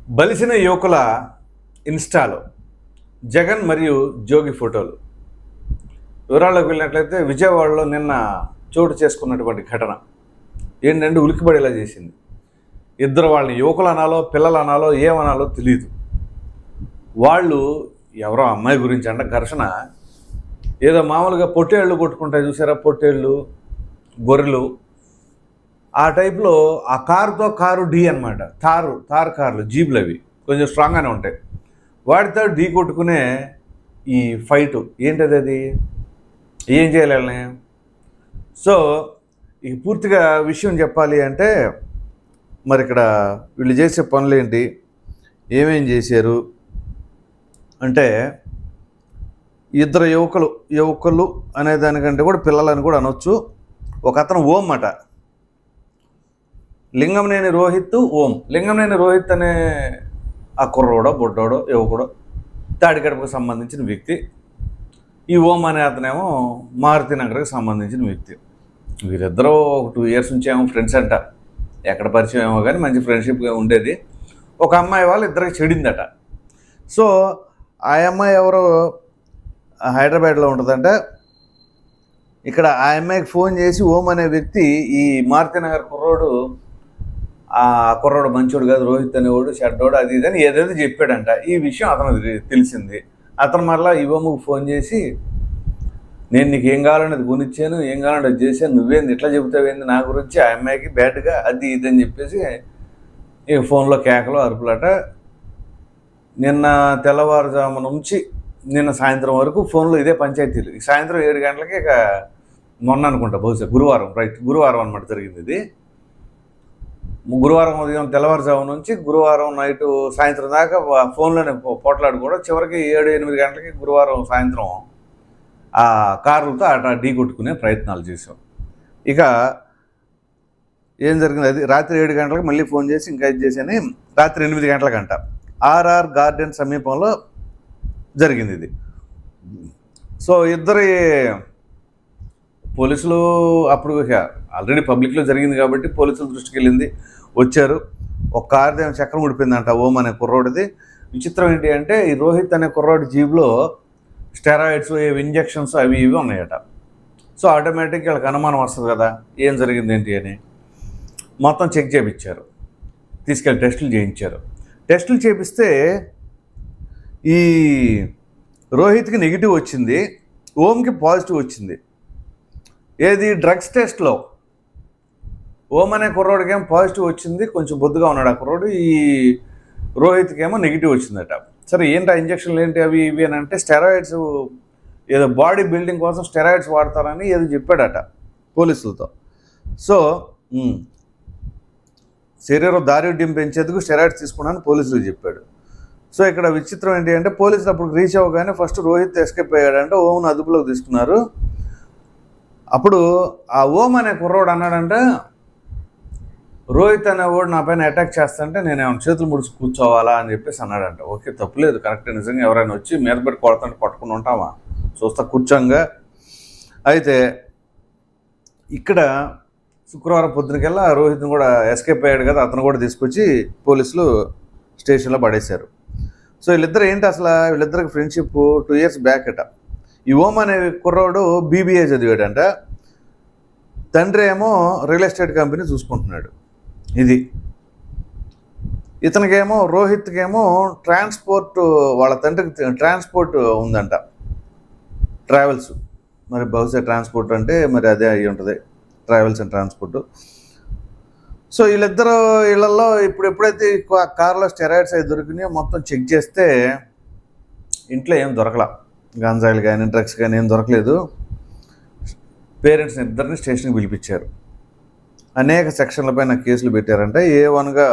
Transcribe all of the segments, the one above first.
బలిసిన యువకుల ఇన్స్టాలో జగన్ మరియు జోగి ఫోటోలు. వివరాల్లోకి వెళ్ళినట్లయితే విజయవాడలో నిన్న చోటు చేసుకున్నటువంటి ఘటన ఏంటంటే ఉలిక్కిపడేలా చేసింది. ఇద్దరు వాళ్ళని యువకులు అనాలో పిల్లలు అనాలో ఏమనాలో తెలియదు. వాళ్ళు ఎవరో అమ్మాయి గురించి అంట ఘర్షణ. ఏదో మామూలుగా పొట్టేళ్ళు కొట్టుకుంటాయి చూసారా, పొట్టేళ్ళు గొర్రెలు ఆ టైప్లో ఆ కారుతో కారు ఢీ అనమాట. తారు కార్లు జీబులు అవి కొంచెం స్ట్రాంగ్గానే ఉంటాయి. వాటితో ఢీ కొట్టుకునే ఈ ఫైటు ఏంటది, అది ఏం చేయాలని. సో ఇక పూర్తిగా విషయం చెప్పాలి అంటే మరి ఇక్కడ వీళ్ళు చేసే పనులు ఏంటి, ఏమేం చేశారు అంటే ఇద్దరు యువకులు అనే దానికంటే కూడా పిల్లలని కూడా అనొచ్చు. ఒక అతను ఓం అట, లింగంనేని రోహిత్ ఓం. లింగంనేని రోహిత్ అనే ఆ కుర్రోడో బుడ్డోడో యువకుడో తాడికడపకు సంబంధించిన వ్యక్తి. ఈ ఓం అనే అతనేమో మారుతి నగర్కి సంబంధించిన వ్యక్తి. వీరిద్దరూ ఒక 2 years నుంచి ఏమో ఫ్రెండ్స్ అంట. ఎక్కడ పరిచయం ఏమో కానీ మంచి ఫ్రెండ్షిప్గా ఉండేది. ఒక అమ్మాయి వాళ్ళు ఇద్దరికి చెడిందట. సో ఆ అమ్మాయి ఎవరో హైదరాబాద్లో ఉంటుందంట. ఇక్కడ ఆ అమ్మాయికి ఫోన్ చేసి ఓం అనే వ్యక్తి ఈ మారుతి నగర్ కుర్రోడు, ఆ కుర్రోడు మంచోడు కాదు, రోహిత్ అనేవాడు షడ్డోడు, అది ఇదని ఏదేదో చెప్పాడంట. ఈ విషయం అతనికి తెలిసింది. అతను మరలా ఇవ్వమ్మకు ఫోన్ చేసి నేను నీకు ఏం కావాలని అది కొనిచ్చాను, ఏం కావాలని అది చేశాను, నువ్వేంది ఇట్లా చెబుతావేంది నా గురించి, ఆ అమ్మాయికి బ్యాడ్గా అది ఇది అని చెప్పేసి ఇక ఫోన్లో కేకలు అరుపులట. నిన్న తెల్లవారుజాము నుంచి నిన్న సాయంత్రం వరకు ఫోన్లో ఇదే పంచాయతీలు. సాయంత్రం 7 గంటలకి ఇక మొన్న అనుకుంటా బహుశా గురువారం, రైట్ గురువారం అనమాట జరిగింది ఇది. గురువారం ఉదయం తెల్లవారుజాము నుంచి గురువారం నైటు సాయంత్రం దాకా ఫోన్లోనే పోట్లాడు కూడా చివరికి 7-8 గంటలకి గురువారం సాయంత్రం ఆ కార్లతో అట్లా ఢీ కొట్టుకునే ప్రయత్నాలు చేసాం. ఇక ఏం జరిగింది, అది రాత్రి 7 గంటలకు మళ్ళీ ఫోన్ చేసి ఇంకా ఇది చేశాను. రాత్రి 8 గంటలకంట ఆర్ఆర్ గార్డెన్ సమీపంలో జరిగింది ఇది. సో ఇద్దరి పోలీసులు అప్పుడు ఆల్రెడీ పబ్లిక్లో జరిగింది కాబట్టి పోలీసుల దృష్టికి వెళ్ళింది, వచ్చారు. ఒక కారు చక్రం ఉడిపోయిందంట ఓం అనే కుర్రోడిది. విచిత్రం ఏంటి అంటే ఈ రోహిత్ అనే కుర్రోడి జీబులో స్టెరాయిడ్స్, ఇంజెక్షన్స్ అవి ఇవి ఉన్నాయట. సో ఆటోమేటిక్గా వాళ్ళకి అనుమానం వస్తుంది కదా ఏం జరిగింది ఏంటి అని. మొత్తం చెక్ చేయించారు, తీసుకెళ్ళి టెస్టులు చేయించారు. టెస్టులు చేపిస్తే ఈ రోహిత్కి నెగిటివ్ వచ్చింది, ఓంకి పాజిటివ్ వచ్చింది. ఏది డ్రగ్స్ టెస్ట్లో ఓం అనే కుర్రోడికి ఏమో పాజిటివ్ వచ్చింది, కొంచెం బొద్దుగా ఉన్నాడు ఆ కుర్రోడు. ఈ రోహిత్కి ఏమో నెగిటివ్ వచ్చిందట. సరే ఏంటి ఆ ఇంజక్షన్లు ఏంటి అవి ఇవి అని అంటే స్టెరాయిడ్స్, ఏదో బాడీ బిల్డింగ్ కోసం స్టెరాయిడ్స్ వాడతారని ఏదో చెప్పాడట పోలీసులతో. సో శరీరం దారుఢ్యం పెంచేందుకు స్టెరాయిడ్స్ తీసుకున్నాను పోలీసులు చెప్పాడు. సో ఇక్కడ విచిత్రం ఏంటి అంటే పోలీసులు అప్పుడు రీచ్ అవ్వగానే ఫస్ట్ రోహిత్ ఎస్కేప్ అయ్యాడంటే ఓంను అదుపులోకి తీసుకున్నారు. అప్పుడు ఆ ఓం అనే కుర్రోడు అన్నాడంటే రోహిత్ అనేవాడు నా పైన అటాక్ చేస్తాంటే నేను ఏమైనా చేతులు ముడిచి కూర్చోవాలా అని చెప్పేసి అన్నాడంట. ఓకే తప్పులేదు, కరెక్ట్, నిజంగా ఎవరైనా వచ్చి మీద పెట్టి కొడతాంటే పట్టుకుని ఉంటామా, చూస్తా కూర్చోంగా. అయితే ఇక్కడ శుక్రవారం పొద్దునకెల్లా రోహిత్ని కూడా ఎస్కేప్ అయ్యాడు కదా, అతను కూడా తీసుకొచ్చి పోలీసులు స్టేషన్లో పడేశారు. సో వీళ్ళిద్దరు ఏంటి అసలు, వీళ్ళిద్దరికి ఫ్రెండ్షిప్ 2 years బ్యాక్ అట. ఈ ఓం అనే కుర్రోడు BBA చదివాడంట. తండ్రి ఏమో రియల్ ఎస్టేట్ కంపెనీ చూసుకుంటున్నాడు. ఇది ఇతనికేమో రోహిత్కేమో ట్రాన్స్పోర్ట్, వాళ్ళ తండ్రికి ట్రాన్స్పోర్ట్ ఉందంట, ట్రావెల్స్. మరి బహుశా ట్రాన్స్పోర్ట్ అంటే మరి అదే అయ్యి ఉంటుంది, ట్రావెల్స్ అండ్ ట్రాన్స్పోర్ట్. సో వీళ్ళిద్దరు ఇళ్లలో ఎప్పుడైతే కార్లో స్టెరాయిడ్స్ అవి దొరికినాయో మొత్తం చెక్ చేస్తే ఇంట్లో ఏం దొరకలా, గంజాయిలు కానీ డ్రగ్స్ కానీ ఏం దొరకలేదు. పేరెంట్స్ని ఇద్దరిని స్టేషన్కి పిలిపించారు. అనేక సెక్షన్లపైన కేసులు పెట్టారంటే A1గా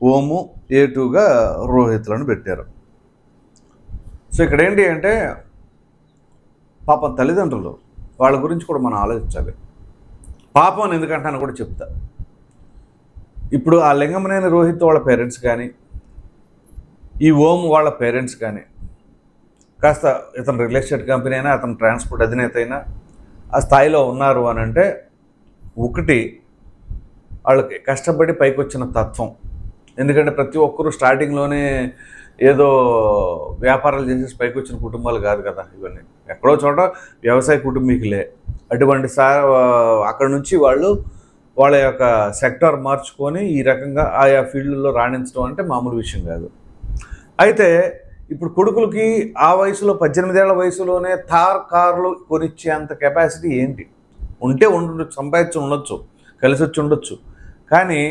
ఓము, A2గా రోహిత్లను పెట్టారు. సో ఇక్కడ ఏంటి అంటే పాపం తల్లిదండ్రులు వాళ్ళ గురించి కూడా మనం ఆలోచించాలి. పాపం అని ఎందుకంటాను కూడా చెప్తా. ఇప్పుడు ఆ లింగంనేని రోహిత్ వాళ్ళ పేరెంట్స్ కానీ ఈ ఓం వాళ్ళ పేరెంట్స్ కానీ కాస్త ఇతను రియల్ ఎస్టేట్ కంపెనీ అయినా అతను ట్రాన్స్పోర్ట్ అధినేత అయినా ఆ స్థాయిలో ఉన్నారు అని అంటే ఒకటి వాళ్ళకి కష్టపడి పైకి వచ్చిన తత్వం, ఎందుకంటే ప్రతి ఒక్కరూ స్టార్టింగ్లోనే ఏదో వ్యాపారాలు చేసేసి పైకి వచ్చిన కుటుంబాలు కాదు కదా ఇవన్నీ. ఎక్కడో చోట వ్యవసాయ కుటుంబీకులే. అటువంటి అక్కడ నుంచి వాళ్ళు వాళ్ళ యొక్క సెక్టార్ మార్చుకొని ఈ రకంగా ఆయా ఫీల్డ్లో రాణించడం అంటే మామూలు విషయం కాదు. అయితే ఇప్పుడు కొడుకులకి ఆ వయసులో 18 ఏళ్ల వయసులోనే థార్ కార్లు కొనిచ్చేంత కెపాసిటీ ఏంటి? ఉంటే ఉండొచ్చు, సంపాదించి ఉండొచ్చు, కలిసి వచ్చి ఉండొచ్చు. కానీ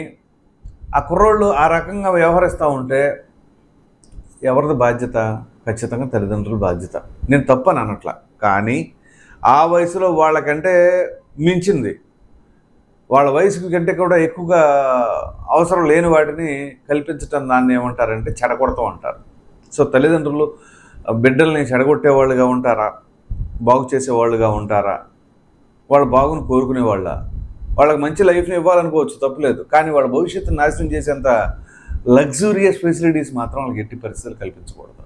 ఆ కుర్రోళ్ళు ఆ రకంగా వ్యవహరిస్తూ ఉంటే ఎవరిది బాధ్యత? ఖచ్చితంగా తల్లిదండ్రుల బాధ్యత. నేను తప్పని అనట్లా. కానీ ఆ వయసులో వాళ్ళకంటే మించింది, వాళ్ళ వయసుకి కంటే కూడా ఎక్కువగా అవసరం లేని వాటిని కల్పించటం దాన్ని ఏమంటారంటే చెడగొడతాం అంటారు. సో తల్లిదండ్రులు బిడ్డల్ని చెడగొట్టేవాళ్ళుగా ఉంటారా? బాగు చేసేవాళ్ళుగా ఉంటారా? వాళ్ళ బాగుని కోరుకునేవాళ్ళ? వాళ్ళకి మంచి లైఫ్ని ఇవ్వాలనుకోవచ్చు, తప్పులేదు. కానీ వాళ్ళ భవిష్యత్తును నాశనం చేసేంత లగ్జూరియస్ ఫెసిలిటీస్ మాత్రం వాళ్ళకి ఎట్టి పరిస్థితులు కల్పించకూడదు.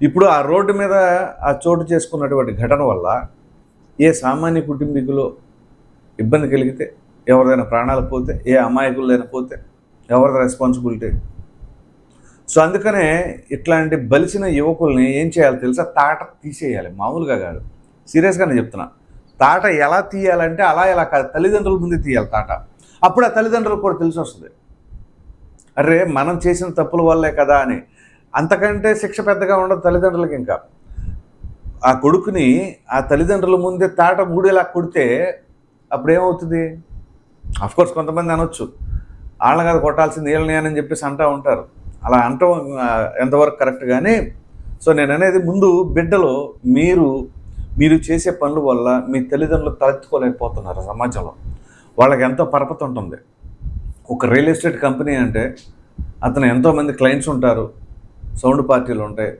ఇప్పుడు ఆ రోడ్డు మీద ఆ చోటు చేసుకున్నటువంటి ఘటన వల్ల ఏ సామాన్య కుటుంబీకులో ఇబ్బంది కలిగితే, ఎవరిదైనా ప్రాణాలు పోతే, ఏ అమాయకులైనా పోతే ఎవరిది రెస్పాన్సిబిలిటీ? సో అందుకనే ఇట్లాంటి బలిసిన యువకుల్ని ఏం చేయాలి తెలుసా? తాట తీసేయాలి, మామూలుగా కాదు, సీరియస్గానే చెప్తున్నా. తాట ఎలా తీయాలంటే అలా ఎలా కాదు, తల్లిదండ్రుల ముందే తీయాలి తాట. అప్పుడు ఆ తల్లిదండ్రులకు కూడా తెలిసి వస్తుంది, అరే మనం చేసిన తప్పుల వల్లే కదా అని. అంతకంటే శిక్ష పెద్దగా ఉండదు తల్లిదండ్రులకి. ఇంకా ఆ కొడుకుని ఆ తల్లిదండ్రుల ముందే తాట మూడేలా కొడితే అప్పుడు ఏమవుతుంది? అఫ్కోర్స్ కొంతమంది అనొచ్చు, వాళ్ళని కాదు కొట్టాల్సింది వీళ్ళని అని చెప్పేసి అంటూ ఉంటారు. అలా అంటాం ఎంతవరకు కరెక్ట్. కానీ సో నేను అనేది, ముందు బిడ్డలో మీరు చేసే పనుల వల్ల మీ తల్లిదండ్రులు తలెత్తుకోలేకపోతున్నారు సమాజంలో. వాళ్ళకి ఎంతో పరపతి ఉంటుంది. ఒక రియల్ ఎస్టేట్ కంపెనీ అంటే అతను ఎంతోమంది క్లయింట్స్ ఉంటారు, సౌండ్ పార్టీలు ఉంటాయి,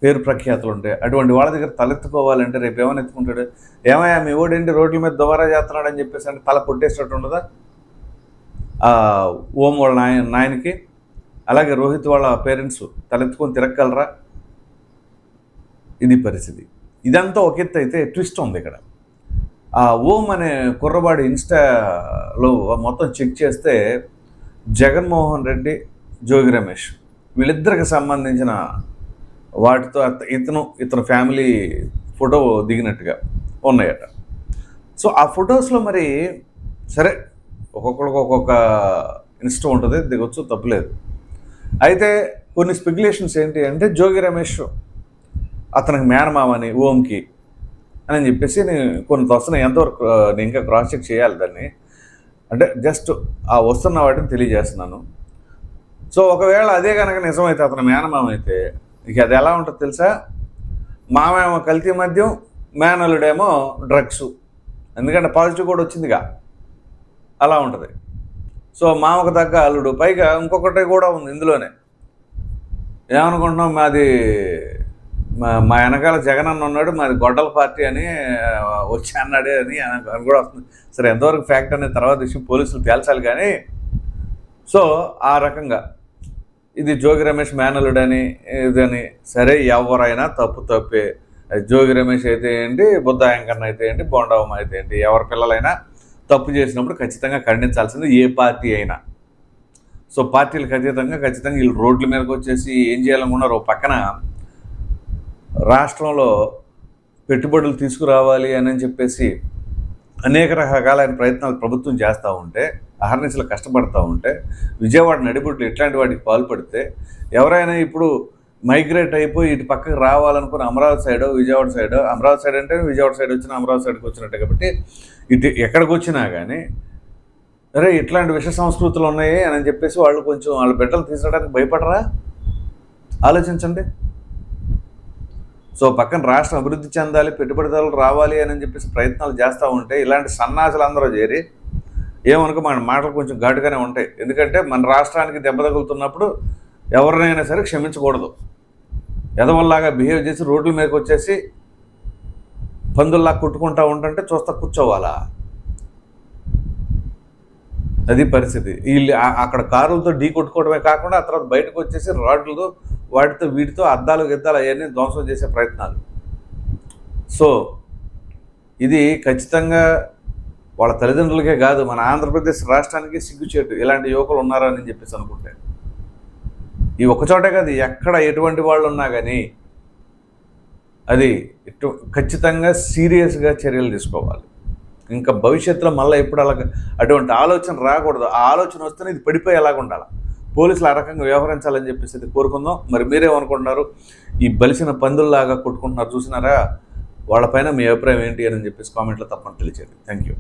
పేరు ప్రఖ్యాతులు ఉంటాయి. అటువంటి వాళ్ళ దగ్గర తలెత్తుకోవాలంటే రేపు ఏమైనా ఎత్తుకుంటాడు? ఏమయ్యా మీ ఓడేంటి రోడ్ల మీద దుబారా చేస్తున్నాడు అని చెప్పేసి అంటే తల కొట్టేసినట్టు ఉండదా ఓం వాళ్ళ నాయనకి? అలాగే రోహిత్ వాళ్ళ పేరెంట్స్ తలెత్తుకొని తిరగలరా? ఇది పరిస్థితి. ఇదంతా ఒక ఎత్తు అయితే, ట్విస్ట్ ఉంది ఇక్కడ. ఆ ఓం అనే కుర్రవాడి ఇన్స్టాలో మొత్తం చెక్ చేస్తే జగన్మోహన్ రెడ్డి, జోగి రమేష్ వీళ్ళిద్దరికి సంబంధించిన వాటితో ఇతను ఫ్యామిలీ ఫోటో దిగినట్టుగా ఉన్నాయట. సో ఆ ఫొటోస్లో మరి సరే ఒక్కొక్కరికి ఒక్కొక్క ఇన్స్టా ఉంటుంది, దిగొచ్చు, తప్పులేదు. అయితే కొన్ని స్పెక్యులేషన్స్ ఏంటి అంటే జోగి రమేష్ అతనికి మేనమామని ఓంకి అని చెప్పేసి కొన్ని వస్తున్నాయి. ఎంతవరకు నేను ఇంకా క్రాస్ చెక్ చేయాలి దాన్ని, అంటే జస్ట్ ఆ వస్తున్న వాటిని తెలియజేస్తున్నాను. సో ఒకవేళ అదే కనుక నిజమైతే, అతను మేనమామ అయితే, ఇక అది ఎలా ఉంటుంది తెలుసా? మామేమో కల్తీ మద్యం, మేనల్లుడేమో డ్రగ్స్. ఎందుకంటే పాజిటివ్ కూడా వచ్చిందిగా, అలా ఉంటుంది. సో మామకు తగ్గ అల్లుడు. పైగా ఇంకొకటి కూడా ఉంది ఇందులోనే. ఏమనుకుంటున్నాం, మాది మా వెనకాల జగన్ అన్న ఉన్నాడు, మాది గొడ్డల పార్టీ అని వచ్చి అన్నాడే అని కూడా వస్తుంది. సరే ఎంతవరకు ఫ్యాక్ట్ అనేది తర్వాత విషయం పోలీసులు తేల్చాలి. కానీ సో ఆ రకంగా ఇది జోగి రమేష్ మేనల్లుడని ఇదని. సరే ఎవరైనా తప్పే. జోగి రమేష్ అయితే ఏంటి, బుద్ధాయంకన్న అయితే ఏంటి, బోండవమ్మ అయితే ఏంటి, ఎవరి పిల్లలైనా తప్పు చేసినప్పుడు ఖచ్చితంగా ఖండించాల్సింది ఏ పార్టీ అయినా. సో పార్టీలకు అతీతంగా ఖచ్చితంగా వీళ్ళు రోడ్ల మీదకి వచ్చేసి ఏం చేయాలనుకున్నారు? ఒక పక్కన రాష్ట్రంలో పెట్టుబడులు తీసుకురావాలి అని చెప్పేసి అనేక రకాలైన ప్రయత్నాలు ప్రభుత్వం చేస్తూ ఉంటే, అహర్నిశలు కష్టపడుతూ ఉంటే, విజయవాడ నడిబొడ్లు ఇట్లాంటి వాటికి పాల్పడితే, ఎవరైనా ఇప్పుడు మైగ్రేట్ అయిపోయి ఇటు పక్కకు రావాలనుకుని అమరావతి సైడో విజయవాడ సైడో, అమరావతి సైడ్ అంటే విజయవాడ సైడ్ వచ్చినా అమరావతి సైడ్కి వచ్చినట్టే కాబట్టి ఇటు ఎక్కడికి వచ్చినా కానీ అరే ఇట్లాంటి విష సంస్కృతులు ఉన్నాయి అని చెప్పేసి వాళ్ళు కొంచెం వాళ్ళ బిడ్డలు తీసుకురావడానికి భయపడరా? ఆలోచించండి. సో పక్కన రాష్ట్రం అభివృద్ధి చెందాలి, పెట్టుబడిదారులు రావాలి అని చెప్పేసి ప్రయత్నాలు చేస్తూ ఉంటే ఇలాంటి సన్నాసులు అందరూ చేరి ఏమనుకో మన మాటలు కొంచెం ఘాటుగానే ఉంటాయి. ఎందుకంటే మన రాష్ట్రానికి దెబ్బ తగులుతున్నప్పుడు ఎవరినైనా సరే క్షమించకూడదు. ఎదవల్లాగా బిహేవ్ చేసి రోడ్ల మీదకి వచ్చేసి పందుల్లా కొట్టుకుంటూ ఉంటుంటే చూస్తా కూర్చోవాలా? అది పరిస్థితి. వీళ్ళు అక్కడ కారులతో ఢీ కొట్టుకోవడమే కాకుండా ఆ తర్వాత బయటకు వచ్చేసి రాడ్లతో వీటితో అద్దాలు గిద్దాలు అవన్నీ ధ్వంసం చేసే ప్రయత్నాలు. సో ఇది ఖచ్చితంగా వాళ్ళ తల్లిదండ్రులకే కాదు, మన ఆంధ్రప్రదేశ్ రాష్ట్రానికి సిగ్గుచేటు ఇలాంటి యువకులు ఉన్నారని చెప్పేసి అనుకుంటే. ఈ ఒక్కచోటే కాదు, ఎక్కడ ఎటువంటి వాళ్ళు ఉన్నా కానీ అది ఖచ్చితంగా సీరియస్గా చర్యలు తీసుకోవాలి. ఇంకా భవిష్యత్తులో మళ్ళీ ఎప్పుడు అటువంటి ఆలోచన రాకూడదు. ఆ ఆలోచన వస్తేనే ఇది పడిపోయేలాగా ఉండాలి. పోలీసులు ఆ రకంగా వ్యవహరించాలని చెప్పేసి అది కోరుకుందాం. మరి మీరేమనుకుంటున్నారు? ఈ బలిసిన పందుల్లాగా కొట్టుకుంటున్నారు చూసినారా? వాళ్ళపైన మీ అభిప్రాయం ఏంటి అని చెప్పేసి కామెంట్లో తప్పని తెలియచేయండి. Thank you.